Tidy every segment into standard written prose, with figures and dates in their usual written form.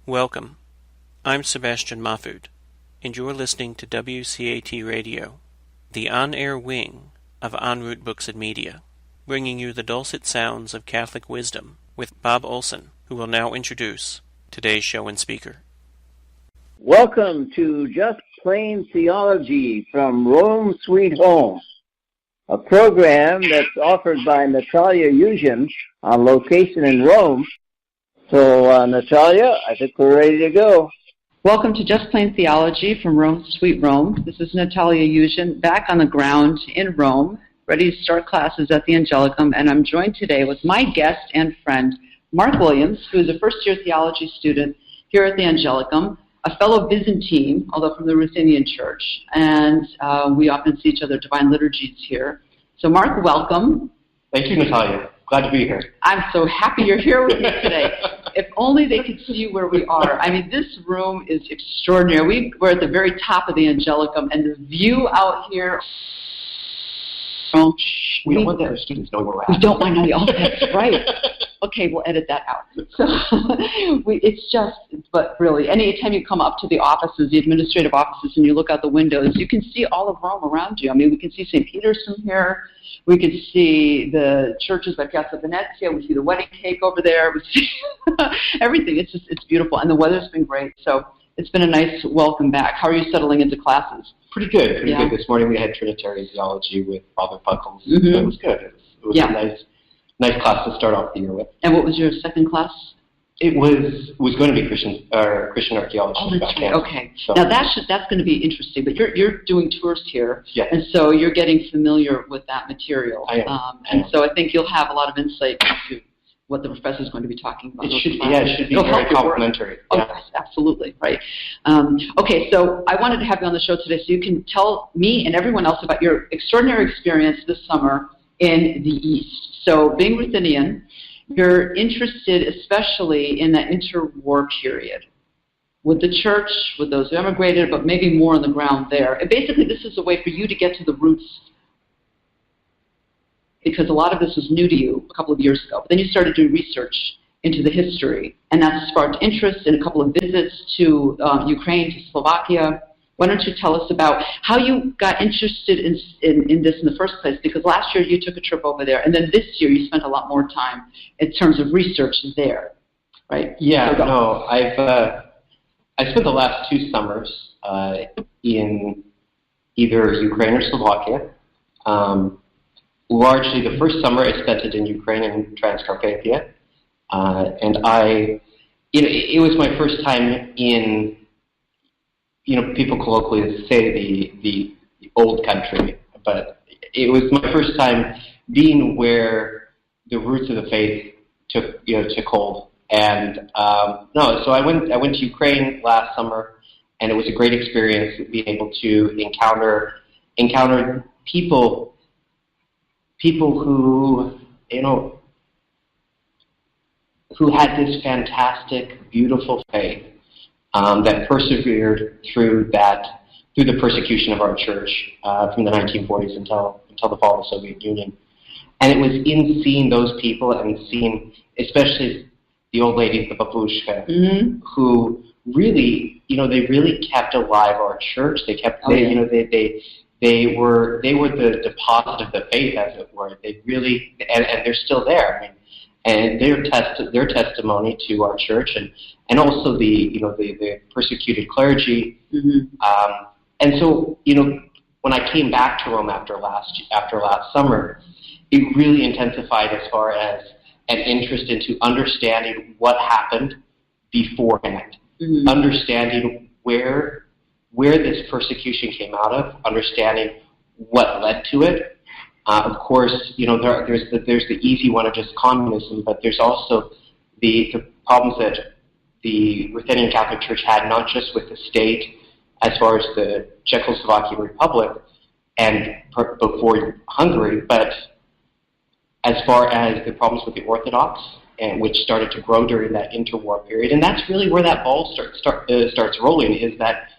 Welcome. I'm Sebastian Mahfood, and you're listening to WCAT Radio, the on-air wing of En Route Books and Media, bringing you the dulcet sounds of Catholic wisdom with Bob Olson, who will now introduce today's show and speaker. Welcome to Just Plain Theology from Rome Sweet Home, a program that's offered by Natalia on location in Rome. So, Natalia, I think we're ready to go. Welcome to Just Plain Theology from Rome Sweet Rome. This is Natalia back on the ground in Rome, ready to start classes at the Angelicum, and I'm joined today with my guest and friend, Marc Williams, who is a first-year theology student here at the Angelicum, a fellow Byzantine, although from the Ruthenian Church, and we often see each other at Divine Liturgies here. So, Marc, welcome. Thank you, Natalia. Glad to be here. I'm so happy you're here with me today. If only they could see where we are. I mean, this room is extraordinary. We're at the very top of the Angelicum, and the view out here. We don't want the other students knowing where we're at. We don't want to know. Oh, that's right. Okay, we'll edit that out. So but really, anytime you come up to the offices, the administrative offices, and you look out the windows, you can see all of Rome around you. I mean, we can see St. Peter's from here. We can see the churches by Piazza Venezia. We see the wedding cake over there. We see everything. It's beautiful, and the weather's been great. So it's been a nice welcome back. How are you settling into classes? Pretty good. Good. This morning we had Trinitarian Theology with Father Puckles. Mm-hmm. It was good. It was a nice class to start off the year with. And what was your second class? It was going to be Christian archaeology. Oh, that's right. Okay. So, now that's going to be interesting. But you're doing tours here, yes. And so you're getting familiar with that material. I am. And so I think you'll have a lot of insight into what the professor is going to be talking about. It should be very complimentary. Oh, yes, absolutely, right. Okay, so I wanted to have you on the show today so you can tell me and everyone else about your extraordinary experience this summer in the East. So being Ruthenian, you're interested especially in that interwar period with the church, with those who emigrated, but maybe more on the ground there. And basically this is a way for you to get to the roots, because a lot of this was new to you a couple of years ago. But then you started doing research into the history, and that sparked interest in a couple of visits to Ukraine, to Slovakia. Why don't you tell us about how you got interested in this in the first place? Because last year you took a trip over there, and then this year you spent a lot more time in terms of research there, right? Yeah, no, I spent the last 2 summers in either Ukraine or Slovakia. Largely, the first summer I spent it in Ukraine and Trans-Carpathia, and it was my first time in, people colloquially say the old country, but it was my first time being where the roots of the faith took hold. And so I went to Ukraine last summer, and it was a great experience being able to encounter people who had this fantastic, beautiful faith that persevered through the persecution of our church from the 1940s until the fall of the Soviet Union. And it was in seeing those people and seeing, especially the old lady, the babushka, mm-hmm. who really, they really kept alive our church. They kept, They were the deposit of the faith, as it were. They really, and they're still there. I mean, and their testimony to our church, and also the persecuted clergy. Mm-hmm. And so when I came back to Rome after last summer, it really intensified as far as an interest into understanding what happened beforehand, mm-hmm. understanding where this persecution came out of, understanding what led to it. Of course, there's the easy one of just communism, but there's also the problems that the Ruthenian Catholic Church had, not just with the state, as far as the Czechoslovakian Republic and before Hungary, but as far as the problems with the Orthodox, and which started to grow during that interwar period. And that's really where that ball starts rolling, is that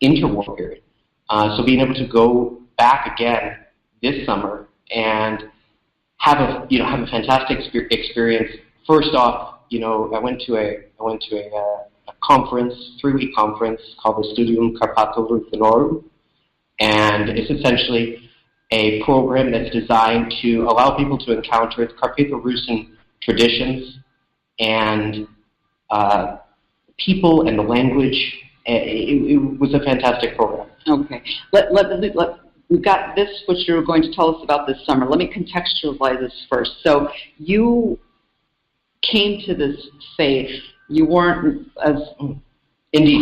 interwar period. So being able to go back again this summer and have a fantastic experience. First off, I went to conference, 3-week conference called the Trans-Carpathia, and it's essentially a program that's designed to allow people to encounter Carpatho-Rusin traditions and people and the language. It was a fantastic program. Okay. We've got this, which you're going to tell us about this summer. Let me contextualize this first. So you came to this faith. You weren't as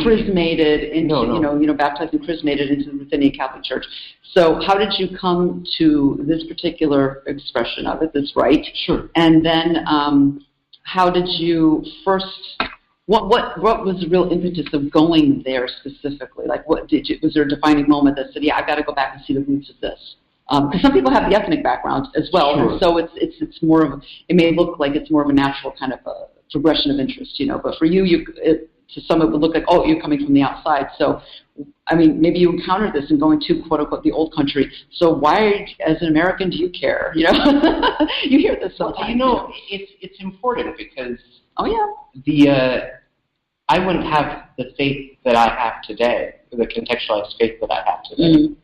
chrismated into, baptized and chrismated into the Ruthenian Catholic Church. So how did you come to this particular expression of it, this rite? Sure. And then how did you first? What was the real impetus of going there specifically? Like, was there a defining moment that said, I've got to go back and see the roots of this? Because some people have the ethnic background as well, sure. And so it's more of, it may look like it's more of a natural kind of a progression of interest, but for you, to some it would look like, oh, you're coming from the outside. So, I mean, maybe you encountered this in going to, quote unquote, the old country. So why, as an American, do you care? You hear this sometimes. It's important because Oh, I wouldn't have the faith that I have today, the contextualized faith that I have today,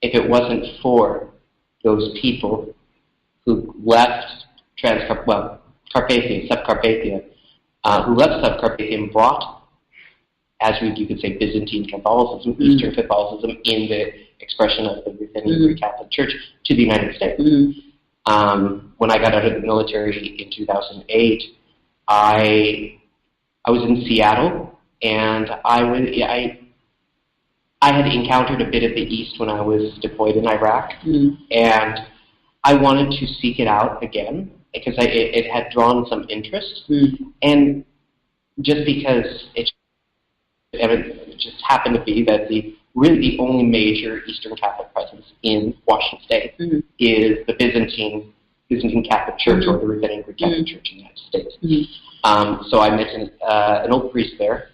if it wasn't for those people who left Subcarpathia, who left Subcarpathia and brought, as you could say, Byzantine Catholicism, Eastern Catholicism in the expression of the Ruthenian Greek Catholic Church to the United States. When I got out of the military in 2008, I was in Seattle, and I had encountered a bit of the East when I was deployed in Iraq, and I wanted to seek it out again because it had drawn some interest, and just because it just happened to be that the only major Eastern Catholic presence in Washington State is the Byzantine Catholic Church or the Ruthenian Greek Catholic Church in the United States. So I met an old priest there,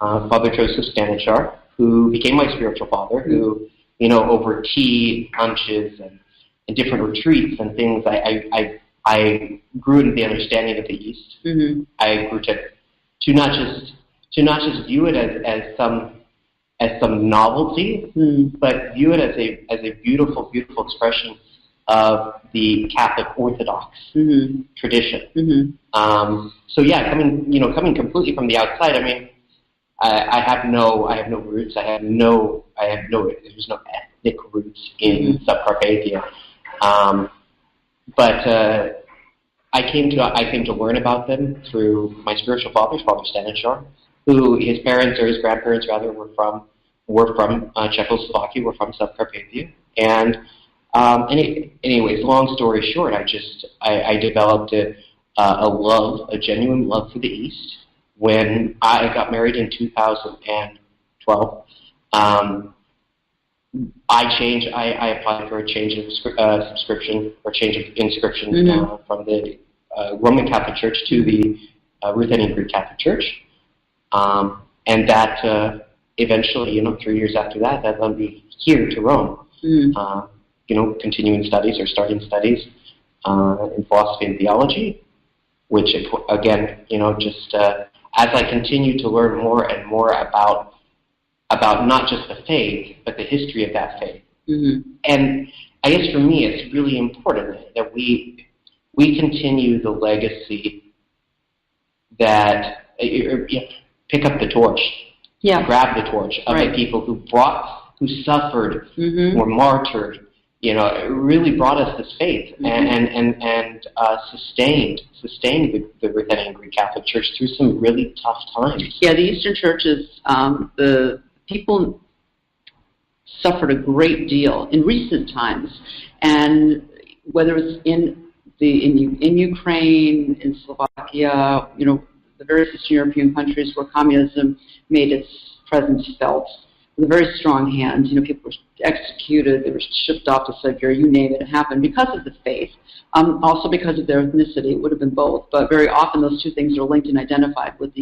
Father Joseph Stanichar, who became my spiritual father, who, over tea, lunches, and different retreats and things, I grew into the understanding of the East. I grew to not just view it as some novelty, but view it as a beautiful, beautiful expression of the Catholic Orthodox tradition. Coming completely from the outside, I mean, I have no roots. There's no ethnic roots in Subcarpathia. But I came to learn about them through my spiritual father, Father Stanichar, who his parents or his grandparents rather were from Czechoslovakia, were from Subcarpathia, and anyways, long story short, I developed a genuine love for the East when I got married in 2012. I applied for a change of subscription or change of inscription from the Roman Catholic Church to the Ruthenian Greek Catholic Church, and that eventually, 3 years after that led me here to Rome. Continuing studies or starting studies in philosophy and theology, which again, as I continue to learn more and more about not just the faith, but the history of that faith. And I guess for me, it's really important that we continue the legacy that pick up the torch, grab the torch of the people who suffered, were martyred. It really brought us this faith and sustained the Ruthenian Greek Catholic Church through some really tough times. Yeah, the Eastern churches, the people suffered a great deal in recent times, and whether it's in Ukraine, in Slovakia, the various Eastern European countries where communism made its presence felt with a very strong hand. People were executed, they were shipped off to Siberia, you name it, it happened because of the faith, also because of their ethnicity. It would have been both, but very often those two things are linked and identified with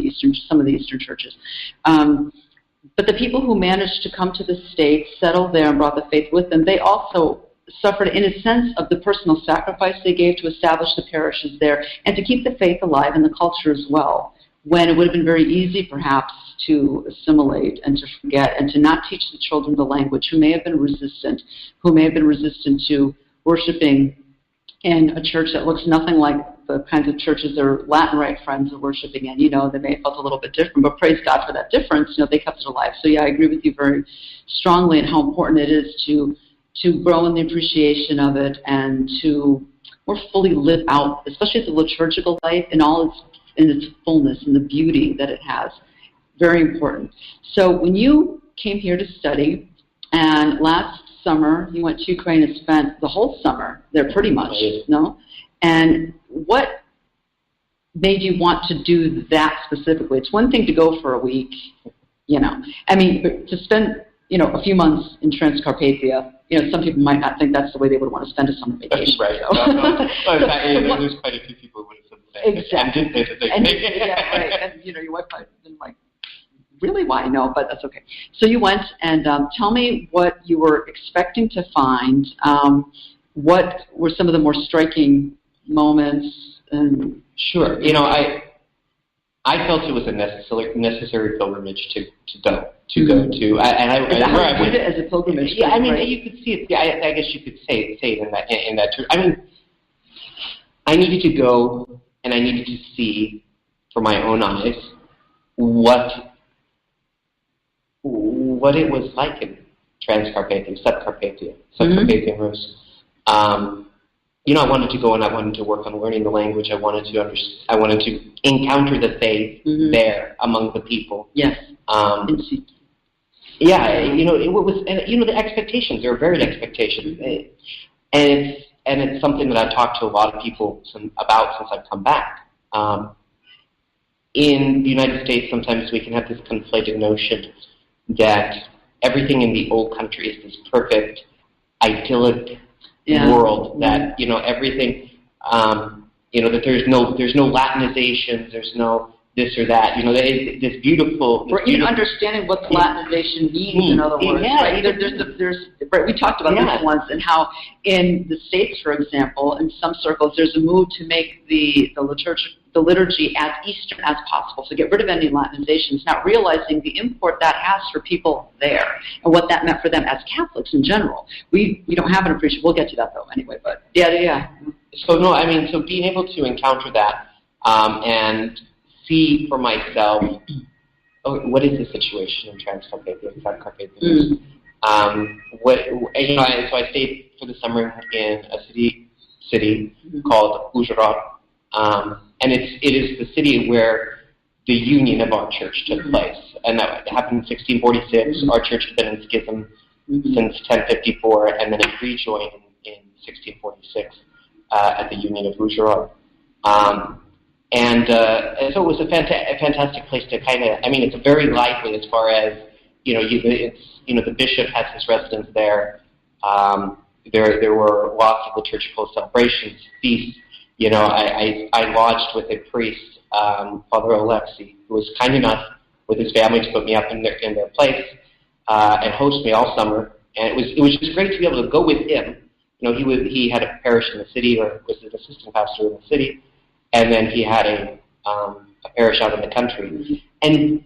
some of the Eastern churches. But the people who managed to come to the States, settle there, and brought the faith with them, they also suffered in a sense of the personal sacrifice they gave to establish the parishes there and to keep the faith alive and the culture as well. when it would have been very easy, perhaps, to assimilate and to forget and to not teach the children the language, who may have been resistant to worshiping in a church that looks nothing like the kinds of churches their Latin Rite friends are worshiping in. They may have felt a little bit different, but praise God for that difference. They kept it alive. So, yeah, I agree with you very strongly in how important it is to grow in the appreciation of it and to more fully live out, especially the liturgical life in its fullness and the beauty that it has. Very important. So when you came here to study, and last summer you went to Ukraine and spent the whole summer there pretty much, no? And what made you want to do that specifically? It's one thing to go for a week, but to spend, a few months in Trans-Carpathia, some people might not think that's the way they would want to spend a summer vacation. Right. So. No, there's quite a few people who would have said the same. Exactly. And did say the same thing. Yeah, right. And, your wife might have been like, really? Why? No, but that's okay. So you went, and tell me what you were expecting to find. What were some of the more striking moments? Sure. I felt it was a necessary pilgrimage to go to. And I viewed it as a pilgrimage. Yeah, right? You could see it. Yeah, I guess you could say it in that term. I needed to go, and I needed to see for my own eyes what it was like in Trans-Carpathia, Subcarpathian Rus. I wanted to go and I wanted to work on learning the language. I wanted to encounter the faith there among the people. Yes. Yeah, it was, the expectations. There were varied expectations, and it's something that I've talked to a lot of people about since I've come back. In the United States, sometimes we can have this conflated notion that everything in the old country is this perfect, idyllic world, that everything, that there's no Latinizations, there's no this or that, this beautiful. Or even understanding what Latinization means, in other words, right? Right? We talked about this once, and how in the States, for example, in some circles, there's a move to make the liturgy as Eastern as possible, so get rid of any Latinizations, not realizing the import that has for people there and what that meant for them as Catholics in general. We don't have an appreciation. We'll get to that though anyway, but yeah. So so being able to encounter that and see for myself, what is the situation in Trans-Carpathia and Subcarpathia? So I stayed for the summer in a city called Uzhhorod. And it is the city where the union of our church took place. And that happened in 1646. Our church had been in schism since 1054, and then it rejoined in 1646 at the union of Uzhhorod. And so it was a fantastic place to kind of, it's very lively as far as, the bishop has his residence there. There were lots of liturgical celebrations, feasts. I lodged with a priest, Father Alexei, who was kind enough with his family to put me up in their place and host me all summer. And it was just great to be able to go with him. He had a parish in the city, or was an assistant pastor in the city, and then he had a parish out in the country. And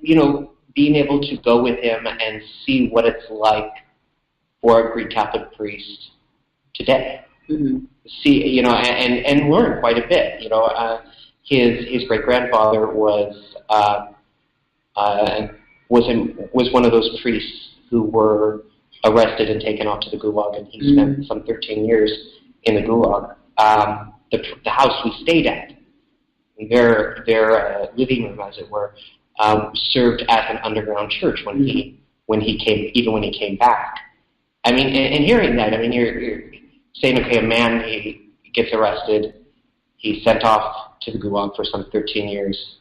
being able to go with him and see what it's like for a Greek Catholic priest today. See, and learn quite a bit. His great grandfather was one of those priests who were arrested and taken off to the Gulag, and he spent some 13 years in the Gulag. The house we stayed at, their living room, as it were, served as an underground church when he came back. And hearing that, you're saying, okay, a man, he gets arrested, he's sent off to the Gulag for some 13 years,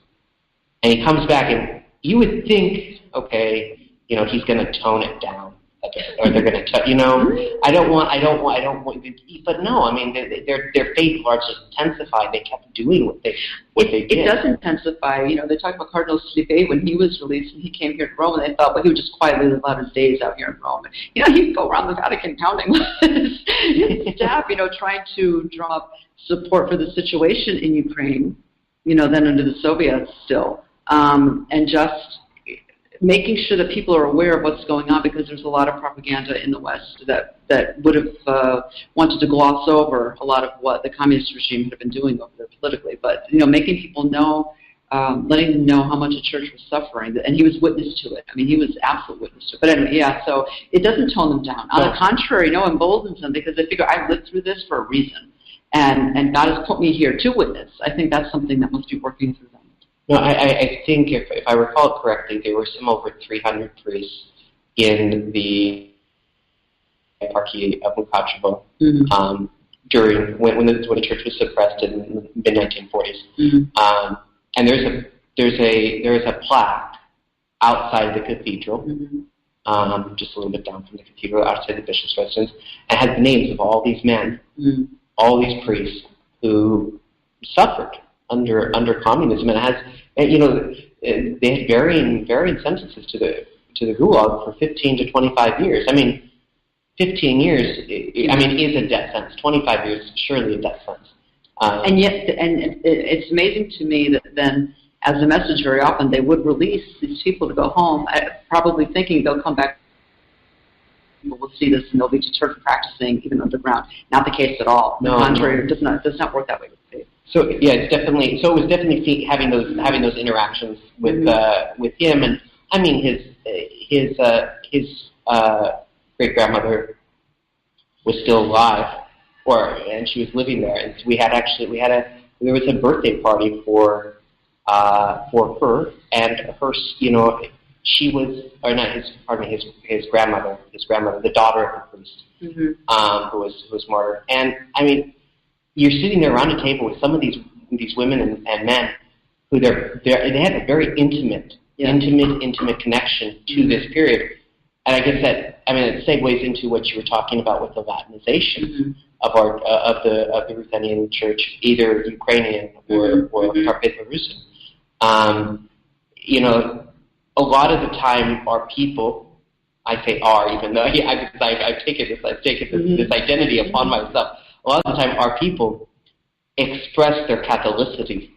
and he comes back, and you would think, okay, he's going to tone it down, or they're going to, I don't want, but no, their faith largely intensified. They kept doing what they did. It does intensify. They talk about Cardinal Slipe when he was released and he came here to Rome, and they thought, well, he would just quietly live out his days out here in Rome. He'd go around the Vatican counting his staff, trying to draw up support for the situation in Ukraine, then under the Soviets still. and just making sure that people are aware of what's going on, because there's a lot of propaganda in the West that would have wanted to gloss over a lot of what the communist regime had been doing over there politically. But, making people know, letting them know how much the church was suffering, and he was witness to it. I mean, he was absolute witness to it. But anyway, so it doesn't tone them down. On the contrary, emboldens them, because they figure, I've lived through this for a reason, and God has put me here to witness. I think that's something that must be working through them. No, I think if I recall correctly, there were some over 300 priests in the eparchy of Mukachevo during when the church was suppressed in the mid 1940s. And there is a plaque outside the cathedral, just a little bit down from the cathedral, outside the bishop's residence, and has the names of all these men, all these priests who suffered under communism, and they had varying sentences to the gulag for 15 to 25 years. I mean, 15 years, is a death sentence. 25 years is surely a death sentence. And yet, it's amazing to me that then, as a message, very often they would release these people to go home, probably thinking they'll come back. People will see this and they'll be deterred from practicing even underground. Not the case at all. No, the contrary, it does not work that way with faith. So yeah, it was definitely having those interactions with him, and I mean his great grandmother was still alive, and she was living there, and there was a birthday party for her, and her, she was, or not his grandmother, the daughter of the priest, who was martyred, and I mean, you're sitting there around a table with some of these women and men who they had a very intimate connection to this period, and I guess that it segues into what you were talking about with the Latinization of the Ruthenian Church, either Ukrainian or Carpatho-Russian. A lot of the time, our people, I say "our," even though I've taken this identity upon myself. A lot of the time, our people express their Catholicity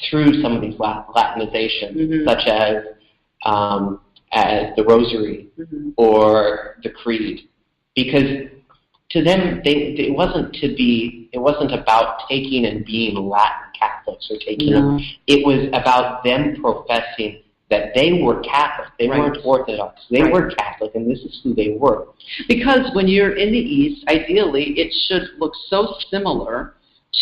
through some of these Latinizations, such as the Rosary or the Creed, because to them, it wasn't about taking and being Latin Catholics or taking them. It was about them professing that they were Catholic. They weren't Orthodox. They were Catholic, and this is who they were. Because when you're in the East, ideally, it should look so similar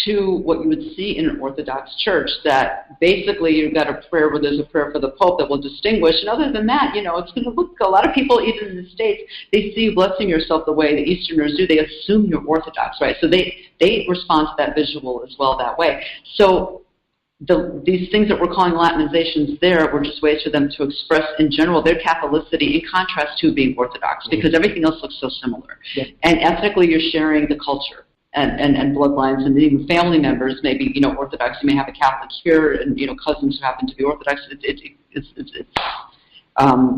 to what you would see in an Orthodox church, that basically you've got a prayer where there's a prayer for the Pope that will distinguish, and other than that, it's going to look, a lot of people, even in the States, they see you blessing yourself the way the Easterners do. They assume you're Orthodox, right? So they respond to that visual as well that way. So these things that we're calling Latinizations there were just ways for them to express, in general, their Catholicity in contrast to being Orthodox, because everything else looks so similar. Yeah. And ethnically, you're sharing the culture and bloodlines, and even family members, maybe, Orthodox. You may have a Catholic here, and, cousins who happen to be Orthodox. It's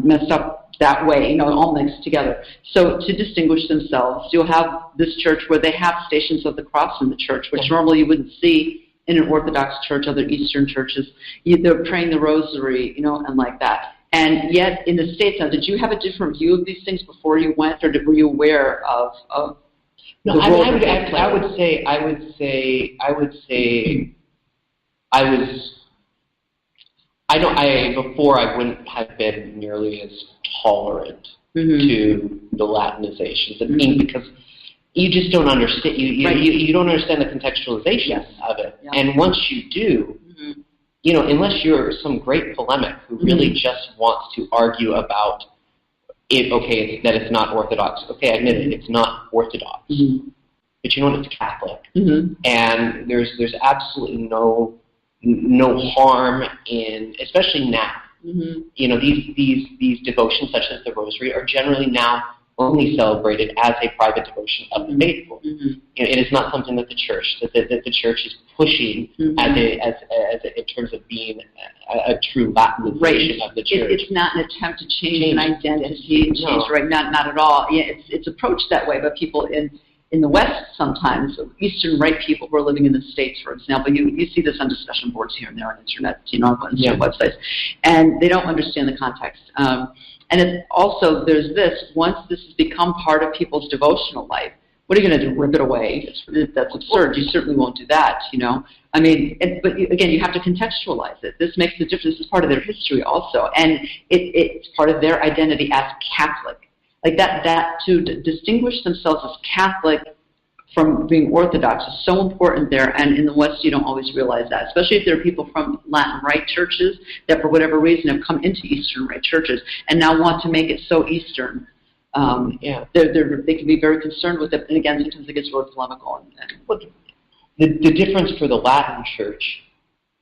messed up that way, all mixed together. So to distinguish themselves, you'll have this church where they have Stations of the Cross in the church, which normally you wouldn't see in an Orthodox church, other Eastern churches. They're praying the Rosary, and like that. And yet, in the States, now, did you have a different view of these things before you went, or were you aware of No, I would say before I wouldn't have been nearly as tolerant to the Latinizations. I mean, because you just don't understand. You don't understand the contextualization of it. Yeah. And once you do, unless you're some great polemic who really just wants to argue about it, that it's not Orthodox. Okay, I admit it, it's not Orthodox. But it's Catholic. And there's absolutely no harm in, especially now. These devotions, such as the Rosary, are generally now only celebrated as a private devotion of the faithful. It is not something that the church is pushing in terms of being a true Latinization of the church. It's not an attempt to change an identity, right? Not at all. Yeah, it's approached that way, but people in the West sometimes, Eastern Rite people who are living in the States, for example, you see this on discussion boards here and there on internet, on websites, and they don't understand the context. And it's also, there's this, once this has become part of people's devotional life, what are you going to do, rip it away? That's absurd. You certainly won't do that, I mean, but again, you have to contextualize it. This makes a difference. This is part of their history also, and it's part of their identity as Catholic. Like that to distinguish themselves as Catholic from being Orthodox is so important there, and in the West you don't always realize that, especially if there are people from Latin Rite churches that for whatever reason have come into Eastern Rite churches and now want to make it so Eastern. They can be very concerned with it, and again, sometimes it gets really polemical. The difference for the Latin Church,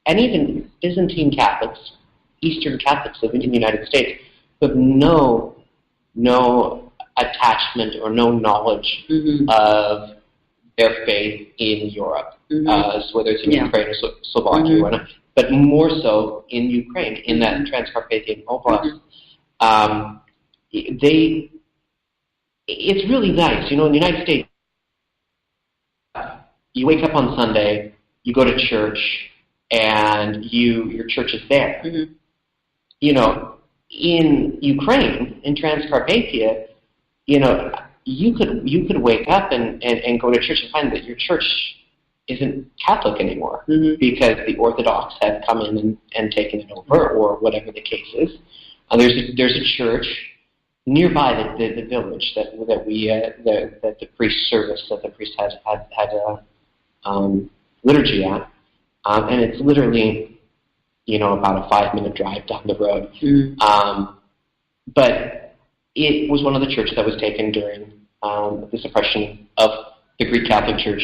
and even Byzantine Catholics, Eastern Catholics living in the United States, who have no attachment or no knowledge of their faith in Europe, so whether it's in Ukraine or Slovakia or whatnot, but more so in Ukraine, in that Trans-Carpathian Oblast. It's really nice. In the United States, you wake up on Sunday, you go to church, and your church is there. In Ukraine, in Trans-Carpathia, you could wake up and go to church and find that your church isn't Catholic anymore because the Orthodox have come in and taken it over, or whatever the case is. There's a church nearby the village that the priest service that the priest had liturgy at, and it's literally about a 5-minute drive down the road. But it was one of the churches that was taken during the suppression of the Greek Catholic Church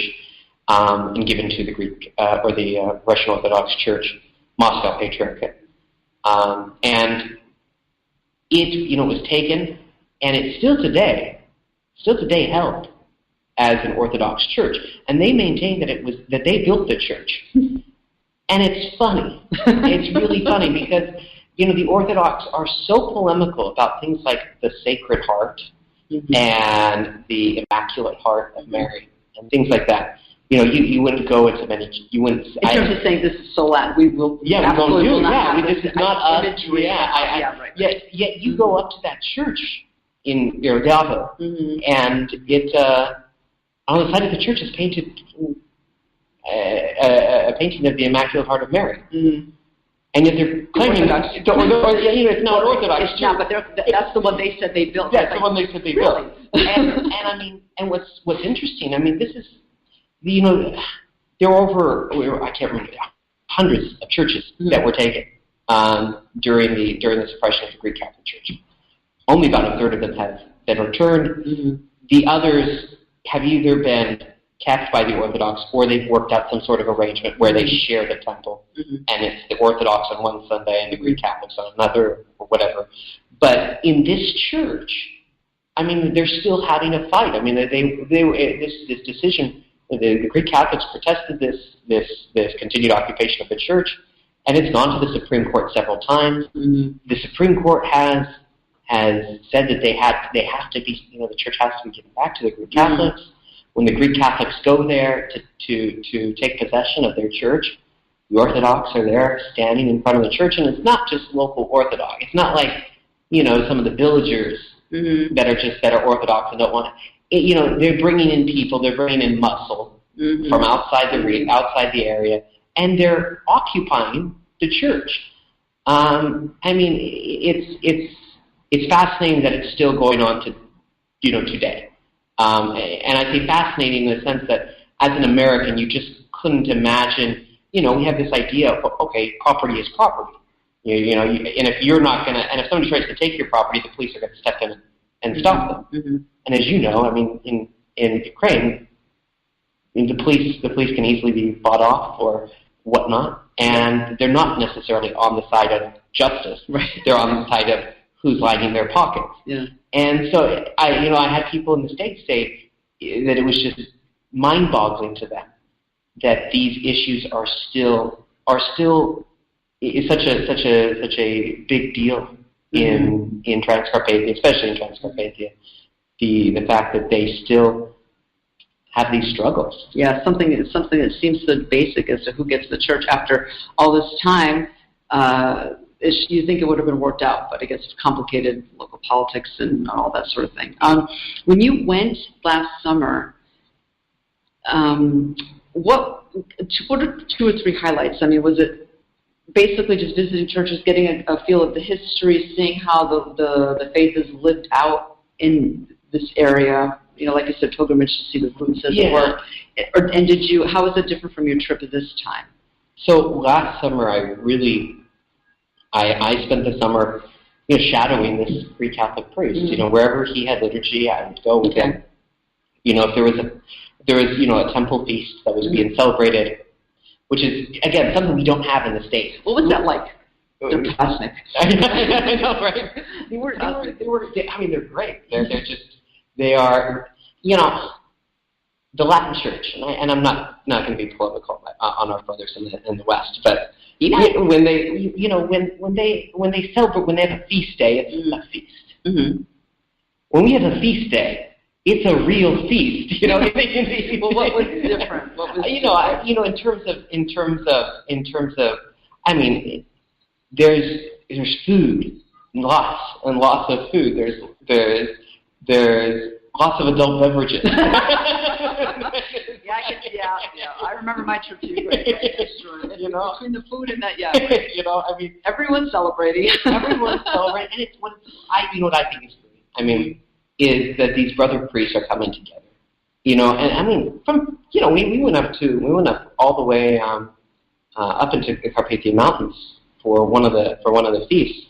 and given to the Greek or the Russian Orthodox Church, Moscow Patriarchate, and it was taken, and it's still today held as an Orthodox church, and they maintain that they built the church, and it's funny. It's really funny because the Orthodox are so polemical about things like the Sacred Heart and the Immaculate Heart of Mary and things like that. You wouldn't go into many. You wouldn't. In terms of saying this is so Latin, we will. Yeah, we won't do. Yeah, this is not us. Imagery. Right. Yet you go up to that church in Davao, and it on the side of the church is painted a painting of the Immaculate Heart of Mary. And yet they're claiming it's not Orthodox. It's not, but that's the one they said they built. That's the one they said they built. And I mean, and what's interesting, I mean, this is, there were over, I can't remember, hundreds of churches that were taken during the suppression of the Greek Catholic Church. Only about a third of them have been returned. The others have either been kept by the Orthodox, or they've worked out some sort of arrangement where they share the temple, and it's the Orthodox on one Sunday and the Greek Catholics on another, or whatever. But in this church, I mean, they're still having a fight. I mean, this decision, the Greek Catholics protested this continued occupation of the church, and it's gone to the Supreme Court several times. The Supreme Court has said that they have to be, the church has to be given back to the Greek Catholics. When the Greek Catholics go there to take possession of their church, the Orthodox are there standing in front of the church, and it's not just local Orthodox. It's not like, some of the villagers that are Orthodox and don't want to. They're bringing in people, they're bringing in muscle from outside the area, and they're occupying the church. I mean, it's fascinating that it's still going on today. And I say fascinating in the sense that as an American, you just couldn't imagine, we have this idea of, okay, property is property. And if you're not going to, and if somebody tries to take your property, the police are going to step in and stop them. And as you know, I mean, in Ukraine, the police can easily be bought off or whatnot, and they're not necessarily on the side of justice. Right. They're on the side of who's lining their pockets. Yeah. And so I had people in the States say that it was just mind-boggling to them that these issues are still such a big deal in Trans-Carpathia, especially in Trans-Carpathia. The fact that they still have these struggles. Yeah, something that seems so basic as to who gets to church after all this time. You think it would have been worked out, but I guess it's complicated local politics and all that sort of thing. When you went last summer, what are 2 or 3 highlights? I mean, was it basically just visiting churches, getting a feel of the history, seeing how the faith is lived out in this area? You know, like I said, pilgrimage to see the roots, as it were. And how is it different from your trip at this time? So last summer, I spent the summer, shadowing this Greek Catholic priest. Mm-hmm. Wherever he had liturgy, I would go with him. If there was a temple feast that was being celebrated, which is, again, something we don't have in the States. What was that like? They're cosmic. I know, right? They were. They're great. They are. The Latin Church, and I'm not going to be polemical on our brothers in the West, but when they celebrate, when they have a feast day, it's a feast. Mm-hmm. When we have a feast day, it's a real feast. Well, what was different? In terms of, there's food, lots and lots of food. There's lots of adult beverages. I remember my trip to Ukraine. Between the food and that, everyone's celebrating. Everyone's celebrating, and it's what I think is great. Is that these brother priests are coming together. We went up all the way up into the Carpathian Mountains for one of the feasts.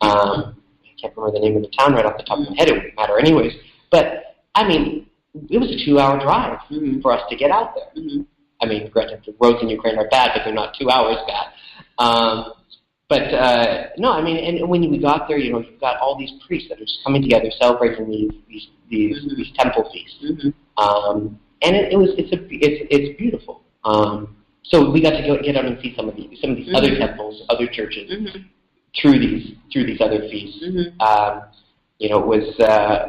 I can't remember the name of the town right off the top of my head. It wouldn't matter anyways. But it was a 2-hour drive for us to get out there. Mm-hmm. Granted, the roads in Ukraine are bad, but they're not 2 hours bad. And when we got there, you've got all these priests that are just coming together, celebrating these temple feasts. Mm-hmm. And it's beautiful. So we got to get out and see some of these other temples, other churches, through these other feasts. Mm-hmm.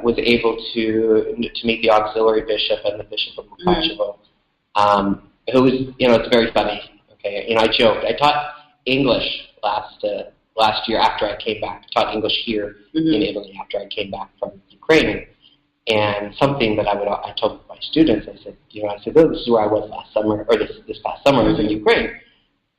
Was able to meet the auxiliary bishop and the bishop of Mukachevo. Who was, it's very funny. Okay, I joked. I taught English last year after I came back. I taught English here in Italy after I came back from Ukraine. And something that I told my students, I said, this is where I was last summer, or this past summer I was in Ukraine.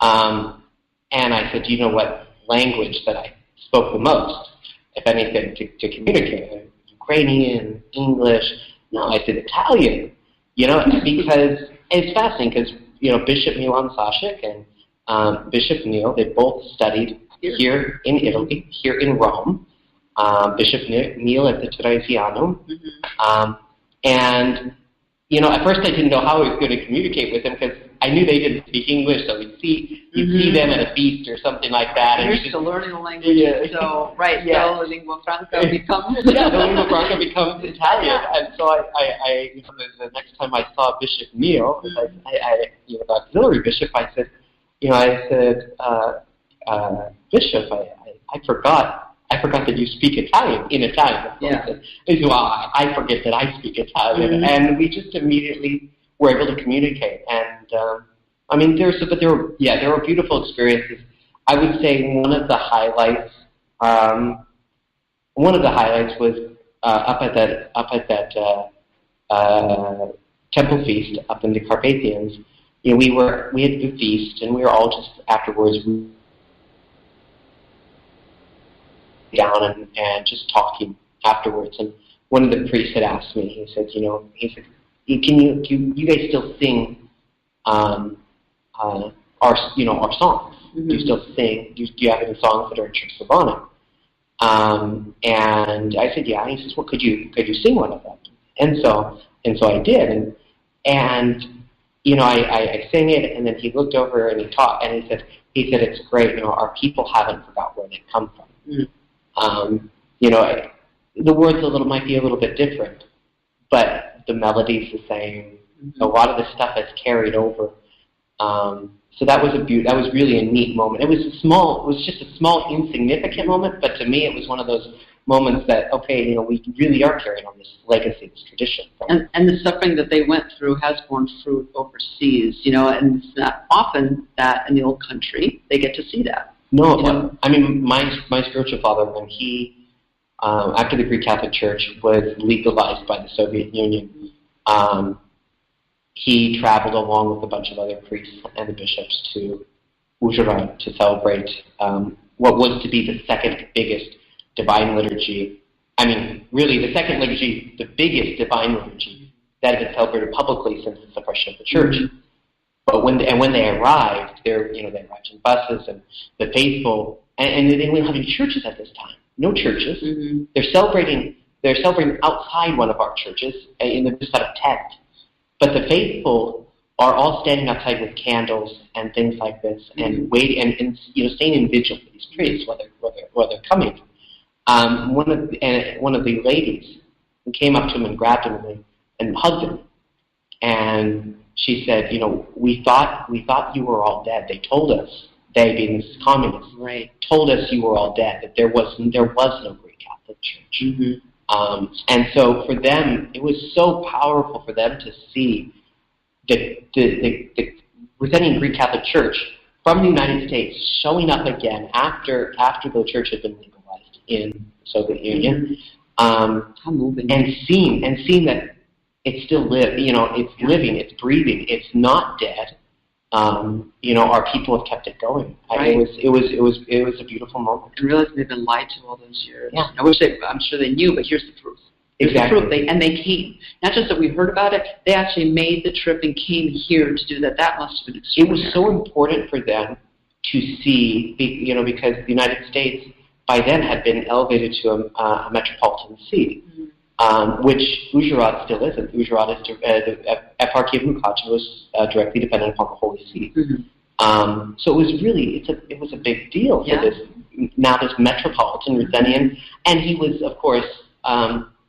And I said, do you know what language that I spoke the most? If anything, to communicate, Ukrainian, English. No, I said Italian. Because it's fascinating. Because Bishop Milan Sashik and Bishop Neil, they both studied here in Italy, here in Rome. Bishop Neil at the Teresianum, and at first I didn't know how I was going to communicate with them because I knew they didn't speak English, so you'd see them at a feast or something like that. And you're still learning the language, so the lingua franca becomes the lingua franca becomes Italian. And so I the next time I saw Bishop Neil, the auxiliary bishop, I said, Bishop, I forgot that you speak Italian, in Italian. Yeah. He said, well, I forget that I speak Italian. And we just immediately were able to communicate. And, there were beautiful experiences. I would say one of the highlights was up at that temple feast up in the Carpathians. We had the feast, and we were all just afterwards down and just talking afterwards. And one of the priests had asked me. He said, can you guys still sing our songs? Mm-hmm. Do you still sing? Do you have any songs that are in Church Slavonic? And I said, yeah. And he says, well, could you sing one of them? And so I did. And I sang it, and then he looked over and he taught, and he said it's great. Our people haven't forgot where they come from. Mm-hmm. The words might be a little bit different, but the melody's the same. Mm-hmm. A lot of the stuff has carried over. So that was really a neat moment. It was just a small, insignificant moment, but to me it was one of those moments that, okay, we really are carrying on this legacy, this tradition. And the suffering that they went through has borne fruit overseas, and it's not often that in the old country they get to see that. No, I mean, my spiritual father, when he, after the Greek Catholic Church was legalized by the Soviet Union, he traveled along with a bunch of other priests and the bishops to Uzhhorod to celebrate what was to be the second biggest divine liturgy. I mean, really, the second liturgy, the biggest divine liturgy that had been celebrated publicly since the suppression of the church. Mm-hmm. But when they arrived, they arrived in buses, and the faithful, and they didn't have any churches at this time. No churches. Mm-hmm. They're celebrating outside one of our churches in just out of tent. But the faithful are all standing outside with candles and things like this, and waiting and staying in vigil for these priests while they're coming. One of the ladies came up to him and grabbed him and hugged him, and she said, we thought you were all dead. They told us, they being the communists, right, told us you were all dead, that there was no Greek Catholic Church. Mm-hmm. And so for them, it was so powerful for them to see the representing Greek Catholic Church from the United States showing up again after the church had been legalized in the Soviet Union, and seeing that it still lives, it's living, it's breathing, it's not dead. Our people have kept it going. Right. It was a beautiful moment. And realizing they've been lied to all those years. Yeah. I'm sure they knew, but here's the proof. Exactly. The proof. They came. Not just that we heard about it, they actually made the trip and came here to do that. That must have been extraordinary. It was so important for them to see, because the United States by then had been elevated to a metropolitan see. Mm-hmm. Which Uzhhorod still isn't. Uzhhorod is the Eparchy of Mukacha was directly dependent upon the Holy See. Mm-hmm. So it was really it was a big deal for this metropolitan Ruthenian, and he was, of course,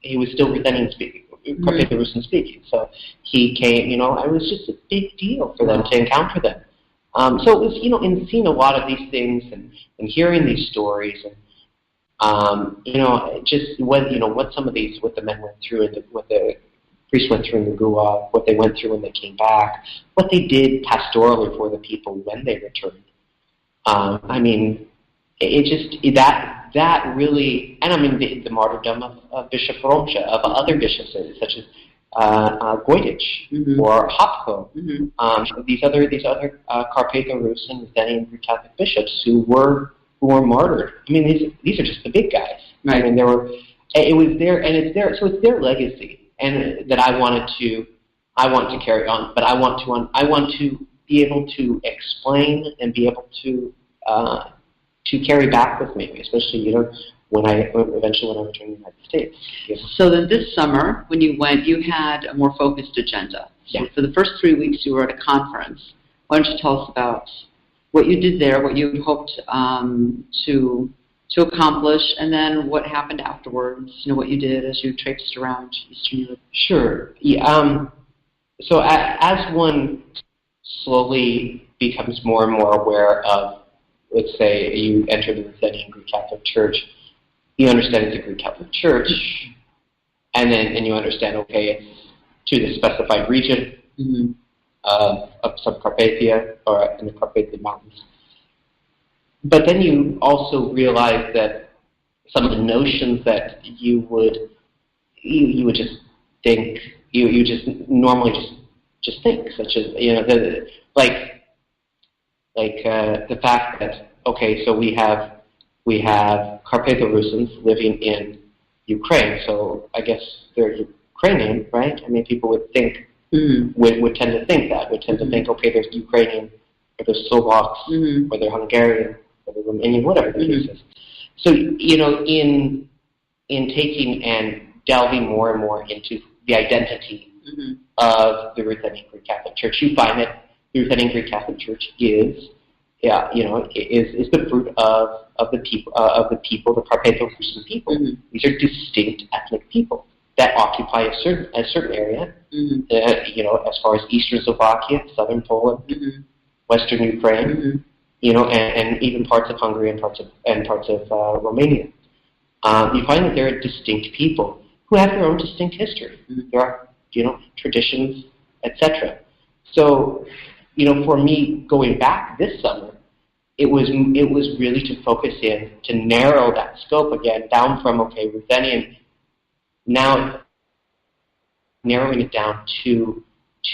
he was still Ruthenian speaking, Carpatho-Russian speaking. So he came. It was just a big deal for them to encounter them. So it was in seeing a lot of these things and hearing these stories and. Just what the men went through and what the priests went through in the Gulag, what they went through when they came back, what they did pastorally for the people when they returned. That really, and the martyrdom of Bishop Romcha, of other bishops such as Goydich, mm-hmm. or Hopko, mm-hmm. These other Carpatho-Rus and Ruthenian Greek Catholic bishops who were martyred. These are just the big guys. Right. It was their, and it's their, so it's their legacy, and that I want to carry on. But I want to be able to explain and be able to carry back with me, especially when I return to the United States. Yes. So then this summer, when you went, you had a more focused agenda. So yeah. For the first 3 weeks, you were at a conference. Why don't you tell us about what you did there, what you hoped to accomplish, and then what happened afterwards, what you did as you traipsed around Eastern Europe? Sure. Yeah, so as one slowly becomes more and more aware of, let's say, you enter the Ruthenian Greek Catholic Church, you understand it's a Greek Catholic Church, and you understand, okay, it's to the specified region, mm-hmm. Of Subcarpathia or in the Carpathian Mountains. But then you also realize that some of the notions that you would just think, you just normally just think, such as the fact that, okay, so we have Carpatho-Russians living in Ukraine, so I guess they're Ukrainian, right? People would think. Mm-hmm. Would tend to think that. Would tend to think, okay, there's Ukrainian, or there's Slovaks, mm-hmm. or they're Hungarian, or they're Romanian, whatever the case is. So, in taking and delving more and more into the identity mm-hmm. of the Ruthenian Greek Catholic Church, you find that the Ruthenian Greek Catholic Church is the fruit of the people, the Carpatho-Russian people. Mm-hmm. These are distinct ethnic people that occupy a certain area, mm-hmm. As far as Eastern Slovakia, Southern Poland, mm-hmm. Western Ukraine, mm-hmm. And even parts of Hungary and parts of Romania. you find that there are distinct people who have their own distinct history. There are, traditions, etc. So, for me, going back this summer, it was really to focus in, to narrow that scope again, down from, Ruthenian, now narrowing it down to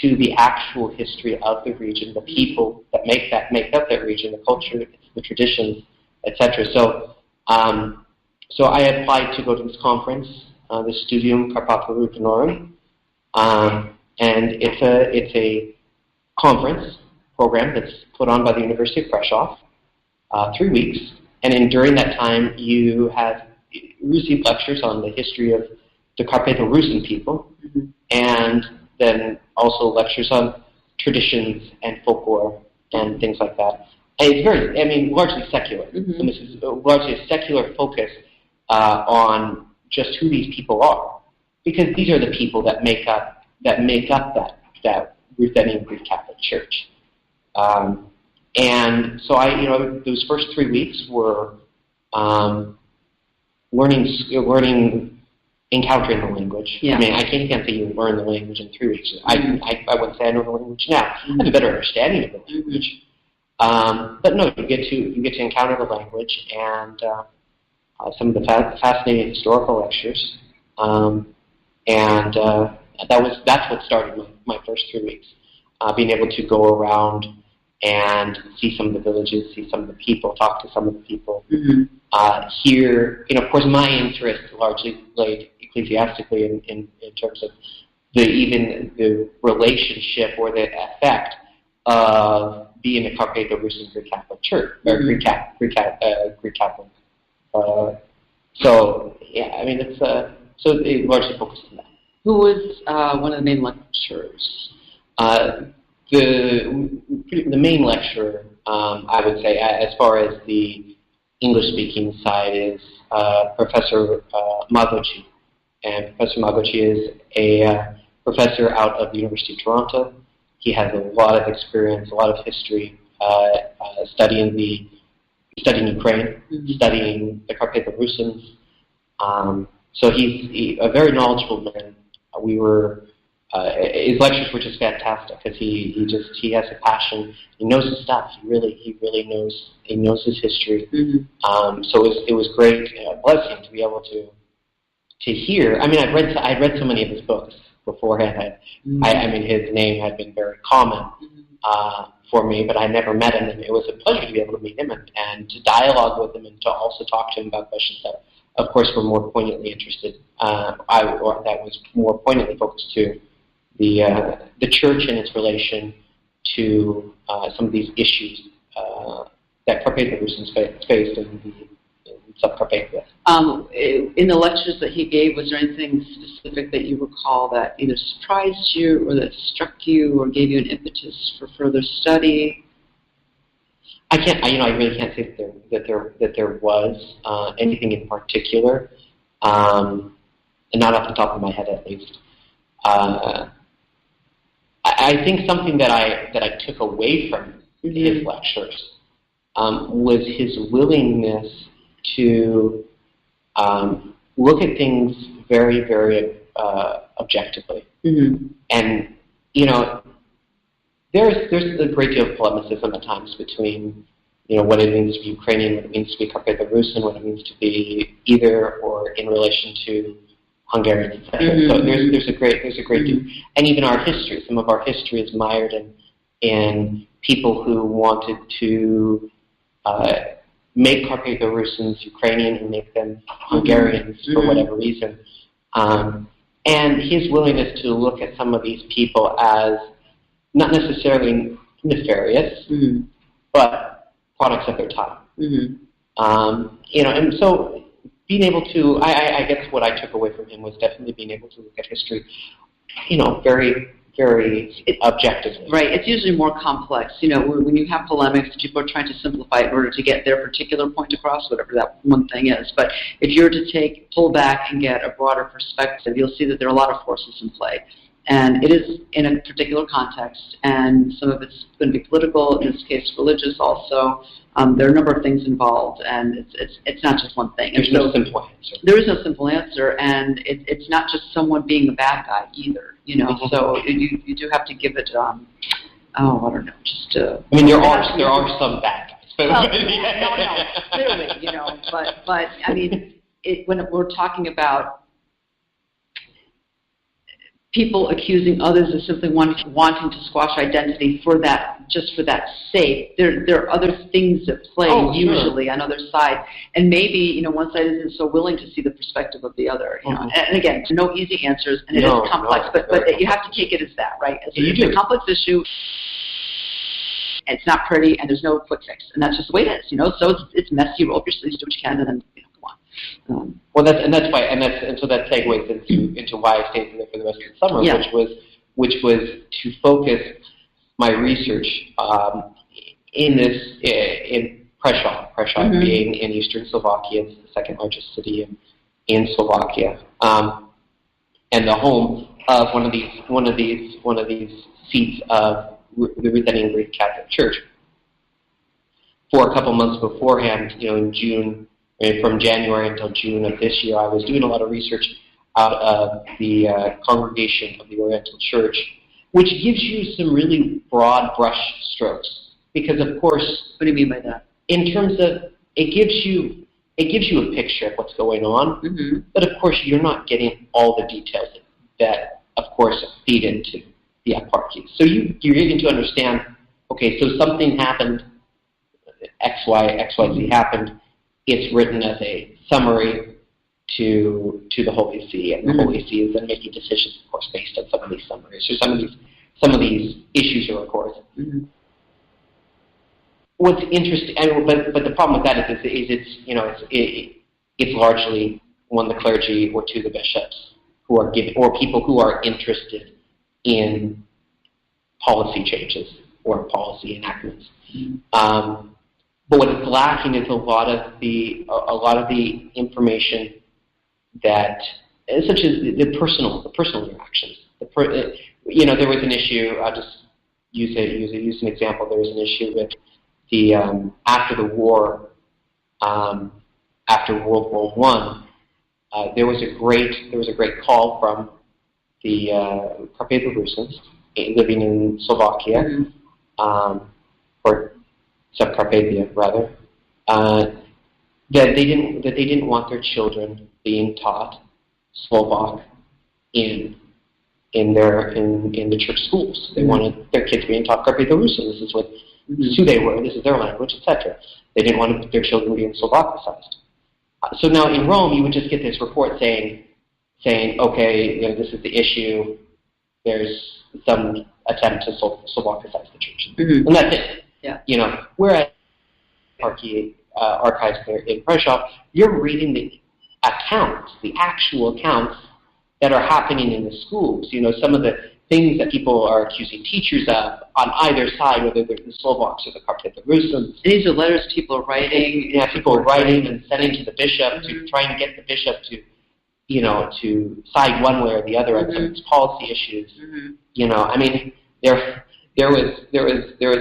the actual history of the region, the people that make up that region, the culture, the traditions, etc. So I applied to go to this conference, the Studium Carpathia Rutenorum, and it's a conference program that's put on by the University of Prešov, 3 weeks, and during that time you receive lectures on the history of the Carpatho-Rusin people, and then also lectures on traditions and folklore and things like that. And it's largely secular. And this is largely a secular focus on just who these people are, because these are the people that make up that Ruthenian Greek Catholic Church. And so those first 3 weeks were encountering the language. Yeah. I can't say you learn the language in 3 weeks. I wouldn't say I know the language now. I have a better understanding of the language. But no, you get to encounter the language and some of the fascinating historical lectures. That's what started my first 3 weeks. Being able to go around and see some of the villages, see some of the people, talk to some of the people. Here, of course, my interest largely laid ecclesiastically in terms of the relationship or the effect of being a Carpatho-Rusin Greek Catholic Church, or Greek Catholic. So it largely focused on that. Who was one of the main lecturers? The main lecturer, I would say, as far as the English-speaking side, is Professor Magochi. And Professor Magochi is a professor out of the University of Toronto. He has a lot of experience, a lot of history, studying Ukraine, studying the Carpatho-Rusins. So he's a very knowledgeable man. His lectures were just fantastic because he has a passion. He knows his stuff. He really knows. He knows his history. So it was great, a blessing to be able to hear. I'd read so many of his books beforehand. His name had been very common for me, but I never met him, and it was a pleasure to be able to meet him and to dialogue with him and to also talk to him about questions that, of course, were more poignantly interested. That was more poignantly focused to the church and its relation to some of these issues that Carpatho-Rusins faced in Subcarpathia. In the lectures that he gave, was there anything specific that you recall that either surprised you or that struck you or gave you an impetus for further study? I really can't say that there was anything in particular, and not off the top of my head at least. I think something that I took away from his lectures was his willingness to look at things very, very objectively. And there's a great deal of polemicism at times between what it means to be Ukrainian, what it means to be Carpatho-Rusin, what it means to be either or in relation to Hungarians, etc. So there's a great deal, and even our history. Some of our history is mired in people who wanted to make Carpatho-Rusins Ukrainian and make them Hungarians for whatever reason. And his willingness to look at some of these people as not necessarily nefarious, but products of their time. And so being able to, I guess what I took away from him was definitely being able to look at history, very, very objectively. Right. It's usually more complex. When you have polemics, people are trying to simplify it in order to get their particular point across, whatever that one thing is. But if you're to pull back and get a broader perspective, you'll see that there are a lot of forces in play. And it is in a particular context, and some of it's going to be political, in this case religious also. There are a number of things involved, and it's not just one thing. There's no simple answer. There is no simple answer, and it's not just someone being a bad guy either, you know. Mm-hmm. So you do have to give it, I don't know, just... I mean, there are some bad guys. Well, no, clearly, you know, but I mean, when we're talking about people accusing others of simply wanting to squash identity for that sake, there are other things at play usually on other side, and maybe, you know, one side isn't so willing to see the perspective of the other. You know, and again, no easy answers, and it is complex, but you have to take it as that, right? It's a complex issue. It's not pretty, and there's no quick fix, and that's just the way it is, you know. So it's messy. Roll up your sleeves, do what you can, and then go on. Well, so that segues into why I stayed there for the rest of the summer, which was to focus my research in Prešov being in eastern Slovakia. It's the second largest city in Slovakia, and the home of one of these seats of the Ruthenian Greek Catholic Church. For a couple months beforehand, you know, in June, from January until June of this year, I was doing a lot of research out of the Congregation of the Oriental Church, which gives you some really broad brush strokes. Because, of course, what do you mean by that? In terms of it gives you a picture of what's going on, but of course you're not getting all the details that of course feed into the eparchy. So you're getting to understand, okay, so something happened, XYZ happened. It's written as a summary to the Holy See, and the Holy See is then making decisions, of course, based on some of these summaries or some of these issues or records. What's interesting, but the problem with that is it's largely one, the clergy, or two, the bishops who are giving, or people who are interested in policy changes or policy enactments. But what's lacking is a lot of the information that, such as the personal interactions. There was an issue. I'll just use an example. There was an issue with the after the war, after World War I. There was a great call from the Carpathia living in Slovakia, or Subcarpathia rather, that they didn't want their children being taught Slovak in the church schools. They wanted their kids being taught Carpathia. This is who they were. This is their language, etc. They didn't want their children being Slovakicized. So now in Rome, you would just get this report saying, okay, this is the issue. There's some attempt to Slovakicize the church, and that's it. Yeah. Whereas archives there in Prešov, you're reading the accounts, the actual accounts that are happening in the schools. Some of the things that people are accusing teachers of on either side, whether they're the Slovaks or the Carpathia Rusins. These are letters people are writing. Yeah, people are writing and sending to the bishop to try and get the bishop to side one way or the other on some of these policy issues. I mean, there was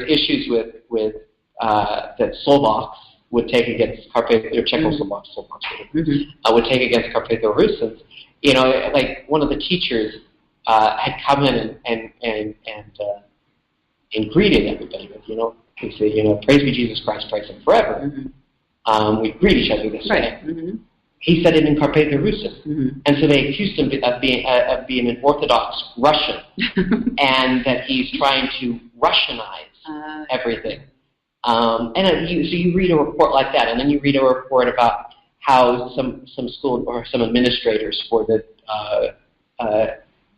issues with that Slovaks would take against Carpathia, or Czechoslovaks would take against Carpathia Rusins. Like one of the teachers had come in and greeted everybody with, we say, praise be Jesus Christ, praise Him forever. We greet each other this way. He said it in Carpathia Rusin, and so they accused him of being an Orthodox Russian, and that he's trying to Russianize everything. So you read a report like that, and then you read a report about how some school or some administrators for the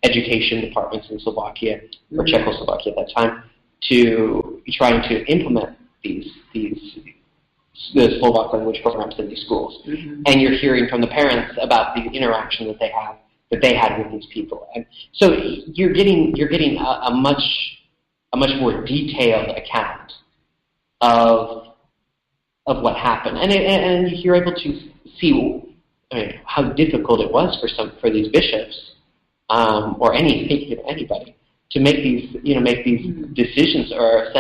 education departments in Slovakia or Czechoslovakia at that time to trying to implement the Slovak language programs in these schools, and you're hearing from the parents about the interaction that they had with these people, and so you're getting a much more detailed account of what happened, and you're able to see how difficult it was for these bishops or anybody to make these decisions, or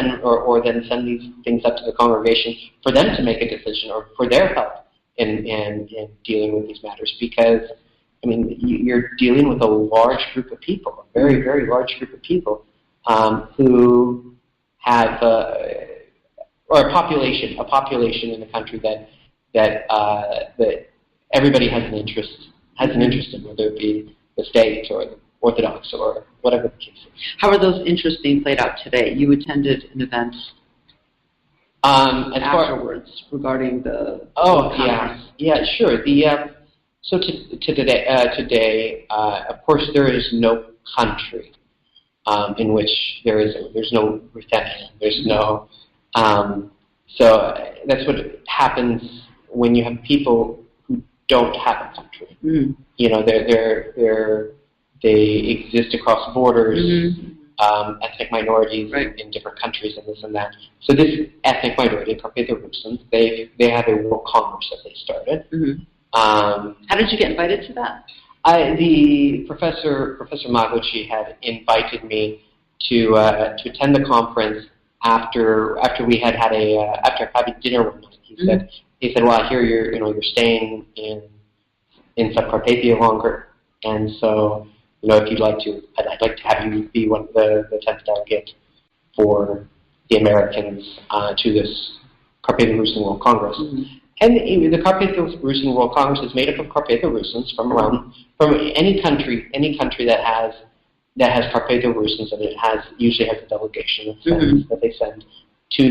then send these things up to the congregation for them to make a decision, or for their help in dealing with these matters. Because you're dealing with a large group of people, a very, very large group of people who have or a population in the country that everybody has an interest in, whether it be the state or the Orthodox or whatever the case is. How are those interests being played out today? You attended an event afterwards regarding the Congress. Yeah, sure. So today, of course, there is no country in which there's no rebellion. There's no. So that's what happens when you have people who don't have a country. Mm. They exist across borders, ethnic minorities in different countries, and this and that. So this ethnic minority, Carpatho Rusins, they have a World Congress that they started. Mm-hmm. How did you get invited to that? The Professor Maguchi had invited me to attend the conference after we had after having dinner one night. He said, well, I hear you're staying in Subcarpathia longer, and so if you'd like to, I'd like to have you be one of the 10th delegate for the Americans to this Carpatho Rusin World Congress. Mm-hmm. And the Carpatho Rusin World Congress is made up of Carpatho Rusins from any country that has Carpatho Rusins, and it usually has a delegation that they send to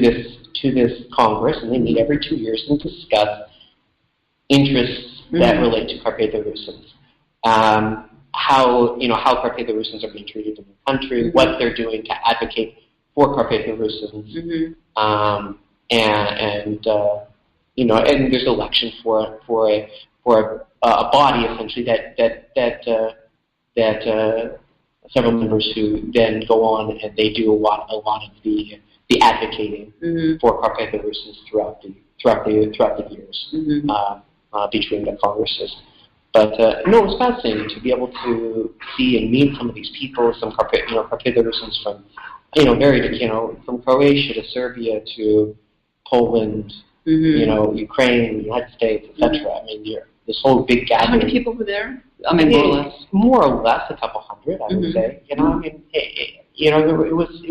this Congress, and they meet every 2 years and discuss interests that relate to Carpatho Rusins. How Carpatho Rusins are being treated in the country, what they're doing to advocate for Carpatho Rusins, and there's election for a body essentially that several members who then go on and they do a lot of the advocating for Carpatho Rusins throughout the years between the congresses. But it was fascinating to be able to see and meet some of these people, some Carpatho Rusins from from Croatia to Serbia to Poland, Ukraine, United States, etc. This whole big gathering. How many people were there? More or less. More or less, a couple hundred, I would say. It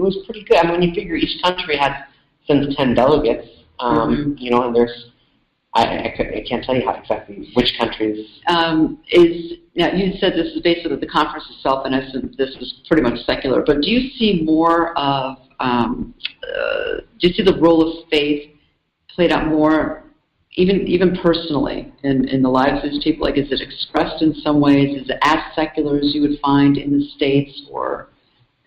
was pretty good. When you figure each country sends 10 delegates, and there's. I can't tell you exactly which countries. You said this is basically the conference itself, and I said this was pretty much secular. But do you see more of? Do you see the role of faith played out more, even personally, in the lives of these people? Like, is it expressed in some ways? Is it as secular as you would find in the States or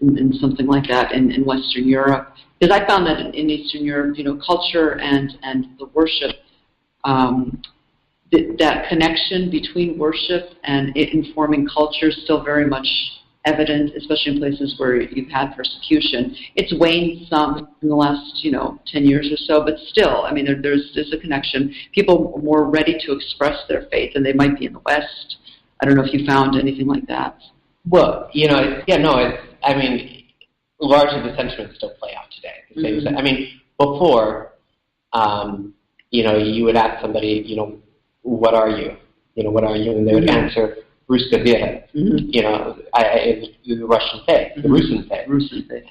in something like that in Western Europe? Because I found that in Eastern Europe, culture and the worship. That connection between worship and it informing culture is still very much evident, especially in places where you've had persecution. It's waned some in the last, 10 years or so, but still, there's a connection. People are more ready to express their faith than they might be in the West. I don't know if you found anything like that. Well, largely the sentiments still play out today. Before, you would ask somebody, what are you? What are you? And they would answer, Ruska Vera. The Russian faith, the Rusin faith.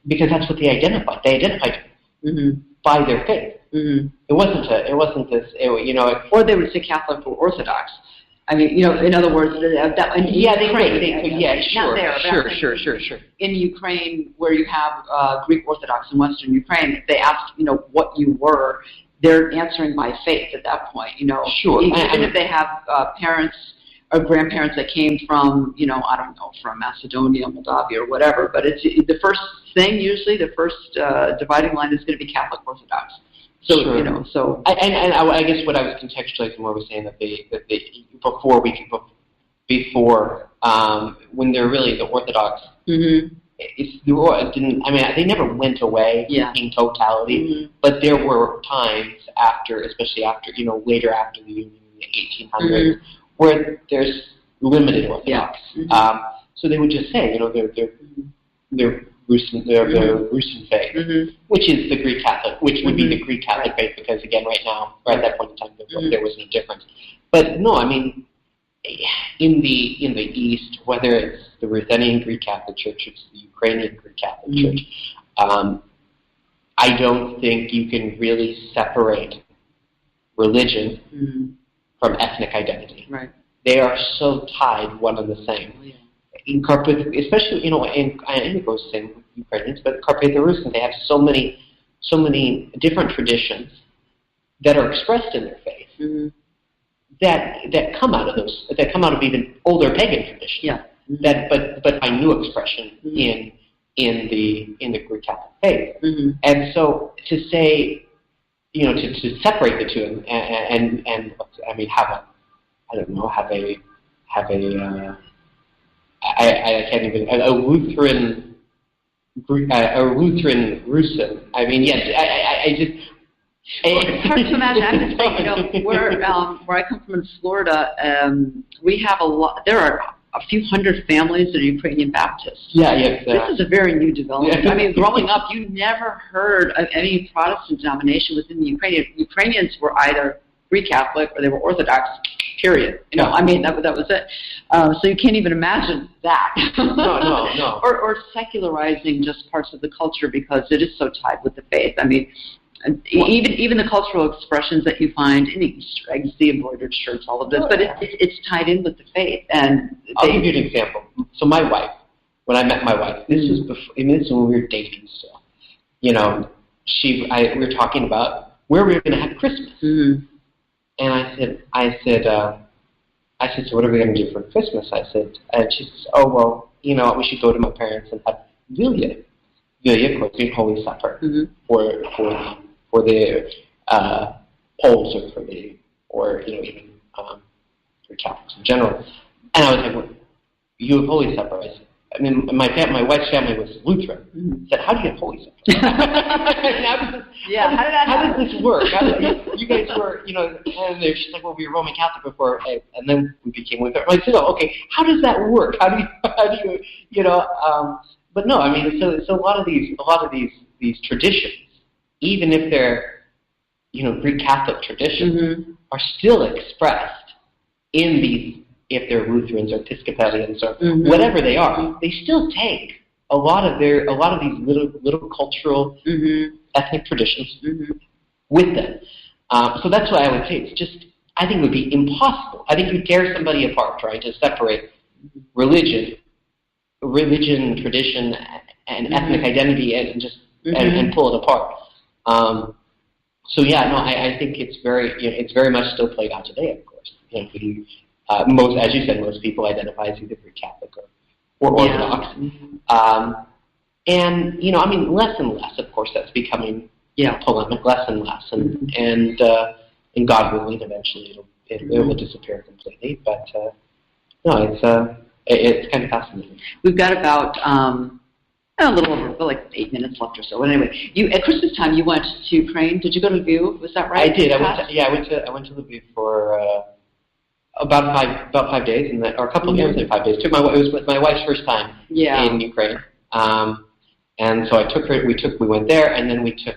Because that's what they identified. They identified by their faith. It wasn't this. Or they would say Catholic or Orthodox. In other words, sure. In Ukraine, where you have Greek Orthodox in Western Ukraine, if they ask, what you were, they're answering by faith at that point. Sure. Even if they have parents or grandparents that came from, from Macedonia, Moldavia, or whatever. But it's the first thing. Usually, the first dividing line is going to be Catholic Orthodox. So sure. And I guess what I was contextualizing more was saying that before when they're really the Orthodox, they never went away in totality, but there were times especially after later after the Union in the 1800s, where there's limited Orthodox. So they would just say, they're Rusin faith, which is the Greek Catholic, which would be the Greek Catholic faith, because again, right now, or at that point in time, there was no difference. But no, I mean, in the East, whether it's the Ruthenian Greek Catholic Church, it's the Ukrainian Greek Catholic Church, I don't think you can really separate religion from ethnic identity. Right. They are so tied, one and the same. Oh, yeah. In especially, and it goes the same with Ukrainians, but Carpatho Rusin, they have so many different traditions that are expressed in their faith that come out of even older pagan traditions. Yeah. But by new expression in the Greek Catholic faith. And so to say, to separate the two and I mean have a Lutheran Rusin. I mean, yes, I just. It's hard to imagine. I have to say, where I come from in Florida, we have a lot. There are a few hundred families that are Ukrainian Baptists. Yeah, yes. This is a very new development. I mean, growing up, you never heard of any Protestant denomination within the Ukrainian. Ukrainians were either Greek Catholic or they were Orthodox. Period. I mean, that was it. So you can't even imagine that. No. Or secularizing just parts of the culture because it is so tied with the faith. I mean, even the cultural expressions that you find in the Easter eggs, the embroidered shirts, all of this, but it's tied in with the faith. And I'll give you an example. So my wife, when I met my wife, this was before. I mean, this is when we were dating still. We were talking about where we were going to have Christmas. And I said, so what are we going to do for Christmas? And she says, oh, well, we should go to my parents and have Vilia. Vilia, of course, means Holy Supper for the Poles or even for Catholics in general. And I was like, well, you have Holy Supper. I mean, my wife's family was Lutheran. I said, how do you have Holy Supper? How does this work? You guys were, and she's like, well, we were Roman Catholic before, and then we became Lutheran. I said, oh, okay, how does that work? How do you, but no, I mean, so a lot of these traditions, even if they're, Greek Catholic traditions, are still expressed in these. If they're Lutherans or Episcopalians or whatever they are, they still take a lot of these little cultural ethnic traditions with them. So that's why I would say I think it would be impossible. I think you tear somebody apart trying to separate religion, tradition, and ethnic identity and just and pull it apart. So yeah, no, I think it's very much still played out today, of course. As you said, most people identify as either Greek Catholic or Orthodox. And, I mean, less and less, of course, that's becoming, polemic, less and less. And God willing, eventually it will disappear completely. But, no, it's kind of fascinating. We've got about a little over, like 8 minutes left or so. But anyway, at Christmas time, you went to Ukraine. Did you go to Lviv? Was that right? I did. I went to Lviv for... About 5 days, or a couple of years, 5 days. It was my wife's first time in Ukraine, and so I took her. We went there, and then we took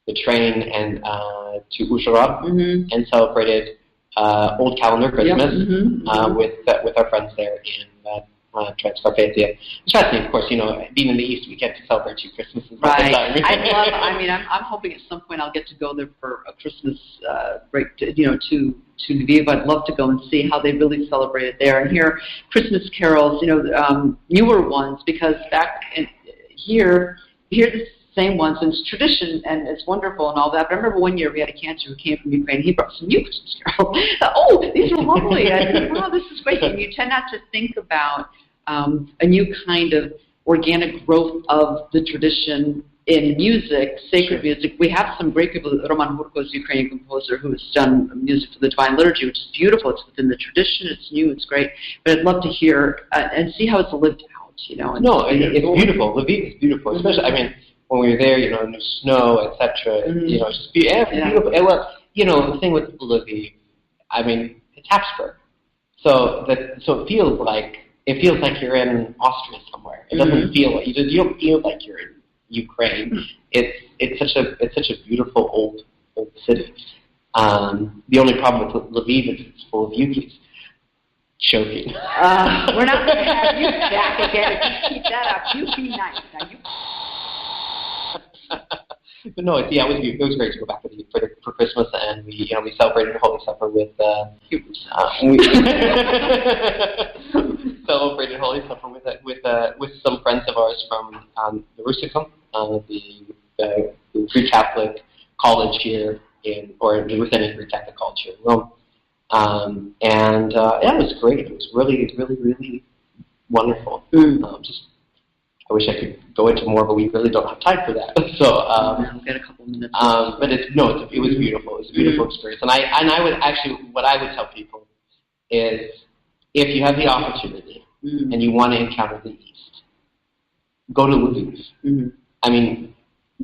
the train and to Uzhhorod and celebrated Old Calendar Christmas with our friends there in Trans-Carpathia. It's fascinating, of course. Being in the East, we get to celebrate 2 Christmases all the time. I'm hoping at some point I'll get to go there for a Christmas break. To Lviv. I'd love to go and see how they really celebrate it there and hear Christmas carols. Newer ones, because back here you hear the same ones, and it's tradition and it's wonderful and all that. But I remember one year we had a cantor who came from Ukraine. He brought some new Christmas carols. Oh, these are lovely! I said, wow, this is great. And you tend not to think about a new kind of organic growth of the tradition in music, sacred music. We have some great people. Roman Hurko is a Ukrainian composer who has done music for the Divine Liturgy, which is beautiful. It's within the tradition. It's new. It's great. But I'd love to hear and see how it's lived out. It's beautiful. Lviv is beautiful, especially. I mean, when we were there, new snow, etc. It's just beautiful. It was, the thing with Lviv. I mean, Habsburg. So it feels like you're in Austria somewhere. It doesn't feel like you don't feel like you're in Ukraine. It's such a beautiful old city. The only problem with Lviv is it's full of Yukis. Joking. We're not going to have you back again if you keep that up. You be nice. Now you. But no, it was great to go back for Christmas, and we celebrated the Holy Supper with celebrated Holy Supper with some friends of ours from the Rusicum, the Greek Catholic college here within a Greek Catholic college here in Rome. It was great. It was really, really, really wonderful. I wish I could go into more, but we really don't have time for that. So we'll get a couple minutes. But it was beautiful. It was a beautiful experience. And I would actually, what I would tell people is, if you have the opportunity and you want to encounter the East, go to Lviv. I mean,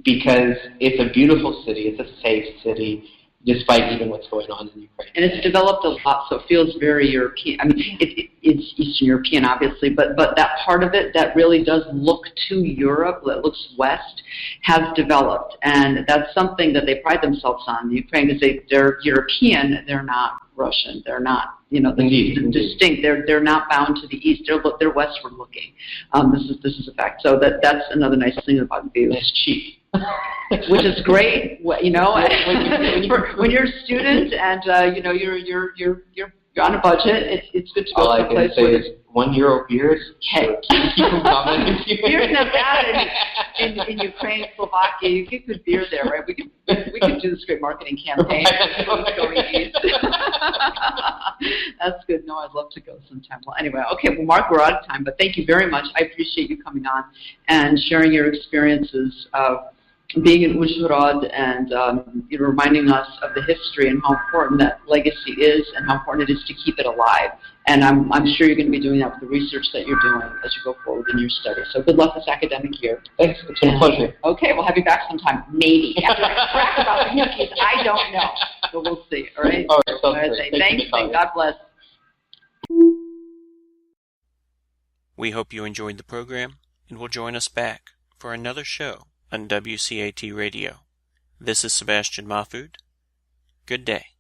because it's a beautiful city. It's a safe city, despite even what's going on in Ukraine. And it's developed a lot, so it feels very European. I mean, it's Eastern European, obviously, but that part of it that really does look to Europe, that looks west, has developed. And that's something that they pride themselves on, the Ukraine, because they're European, they're not Russian, they're not, Indeed. distinct. They're not bound to the east. They're westward looking. This is a fact. So that's another nice thing about Lviv. It's cheap. Which is great, when you're a student and you're on a budget. It's good to go to a place where is €1 beers. Hey, keep them coming. beer's not bad in Ukraine, Slovakia. You get good beer there, right? We could do this great marketing campaign. Going east. That's good. No, I'd love to go sometime. Well, anyway, okay. Well, Marc, we're out of time, but thank you very much. I appreciate you coming on and sharing your experiences of being in Uzhhorod and reminding us of the history and how important that legacy is and how important it is to keep it alive. And I'm sure you're going to be doing that with the research that you're doing as you go forward in your study. So good luck this academic year. Thanks. It's been a pleasure. Okay, we'll have you back sometime. Maybe. After I crack about the Yukis, I don't know. So we'll see. All right? All right. Thanks. God bless. We hope you enjoyed the program and will join us back for another show on WCAT Radio. This is Sebastian Mahfood. Good day.